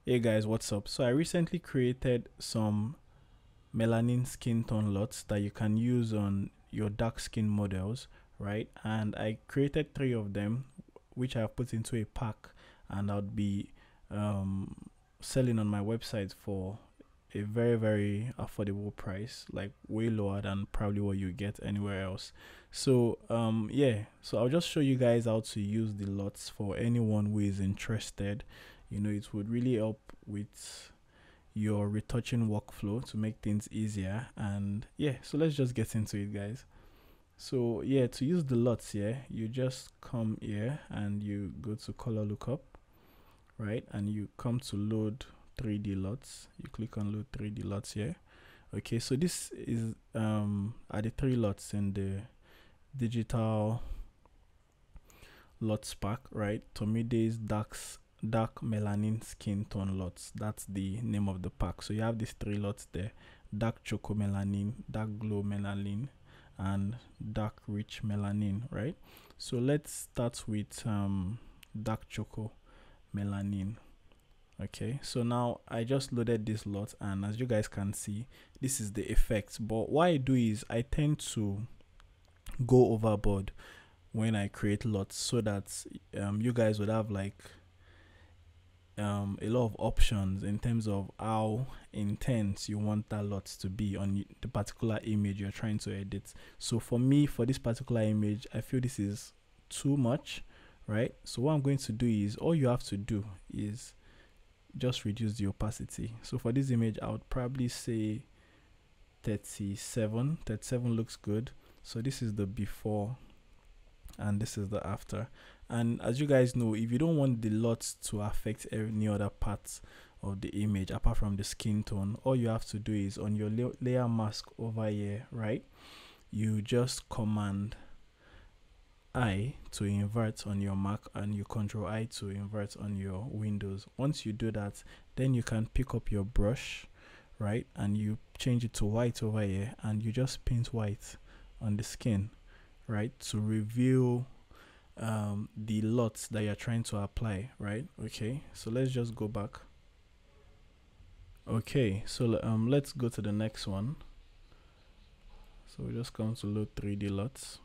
Hey guys, what's up? So I recently created some melanin skin tone lots that you can use on your dark skin models, right? And I created three of them, which I've put into a pack, and I'll be um, selling on my website for a very affordable price, like way lower than probably what you get anywhere else. So yeah, so I'll just show you guys how to use the lots for anyone who is interested. It would really help with your retouching workflow to make things easier. And yeah, so let's just get into it, guys. So yeah, to use the lots here, you just come here and you go to color lookup, right? And you come to load 3D lots. You click on load 3D lots here. Okay, so this is are the three lots in the digital lots pack, right? Tomide's dark melanin skin tone lots. That's the name of the pack. So you have these three lots there: dark choco melanin, dark glow melanin, and dark rich melanin, right? So let's start with dark choco melanin. Okay, so now I just loaded this lot, and as you guys can see, this is the effect. But what I do is I tend to go overboard when I create lots, so that you guys would have like a lot of options in terms of how intense you want that lot to be on the particular image you're trying to edit. So for me, for this particular image, I feel this is too much, right? So what I'm going to do is, all you have to do is just reduce the opacity. So for this image, I would probably say 37. 37 looks good. So this is the before and this is the after. And as you guys know, if you don't want the LUTs to affect any other parts of the image apart from the skin tone, all you have to do is on your layer mask over here, right? You just command I to invert on your Mac, and you control I to invert on your Windows. Once you do that, then you can pick up your brush, right? And you change it to white over here, and you just paint white on the skin, right? To reveal the LUTs that you're trying to apply, right? Okay, so let's just go back. Okay, so let's go to the next one. So we just come to load 3D LUTs.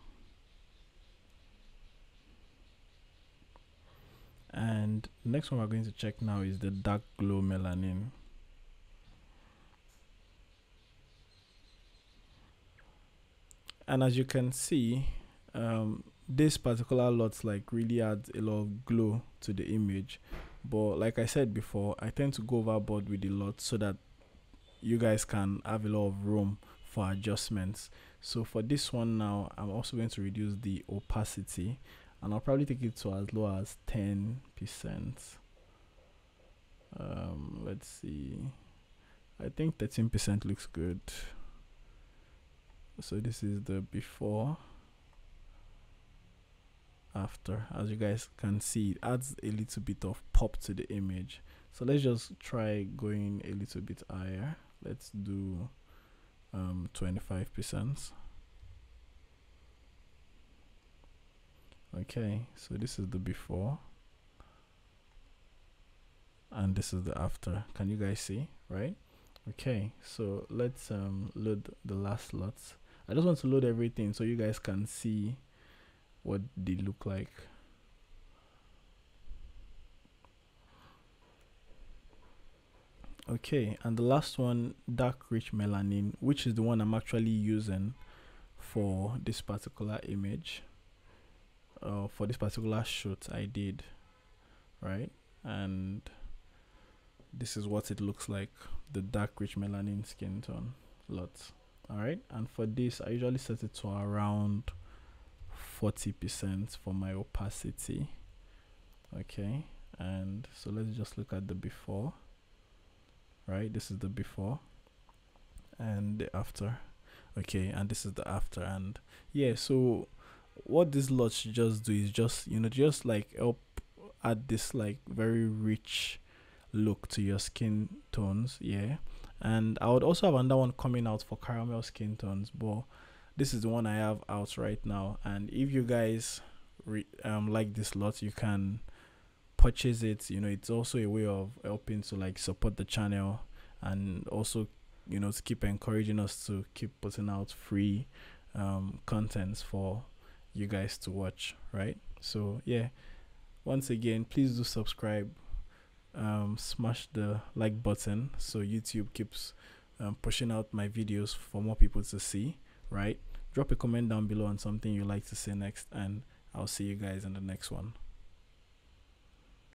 And the next one we're going to check now is the dark glow melanin. And as you can see, this particular LUT like really adds a lot of glow to the image. But like I said before, I tend to go overboard with the LUT so that you guys can have a lot of room for adjustments. So for this one now, I'm also going to reduce the opacity, and I'll probably take it to as low as 10%. Let's see, I think 13% looks good. So this is the before, after. As you guys can see, it adds a little bit of pop to the image. So let's just try going a little bit higher. Let's do 25%. Okay, so this is the before and this is the after. Can you guys see, right? Okay, so let's load the last lots. I just want to load everything so you guys can see what they look like. Okay, and the last one, dark rich melanin, which is the one I'm actually using for this particular image, for this particular shoot I did, right? And this is what it looks like, the dark rich melanin skin tone LUT. All right, and for this I usually set it to around 40% for my opacity. Okay, and so let's just look at the before, right? This is the before and the after. Okay, and this is the after. And yeah, so what this lot should just do is just like help add this like very rich look to your skin tones. Yeah, and I would also have another one coming out for caramel skin tones, but this is the one I have out right now. And if you guys like this lot, you can purchase it, it's also a way of helping to like support the channel, and also to keep encouraging us to keep putting out free contents for you guys to watch, right? So yeah, once again, please do subscribe, smash the like button so YouTube keeps pushing out my videos for more people to see, right? Drop a comment down below on something you'd like to see next, and I'll see you guys in the next one.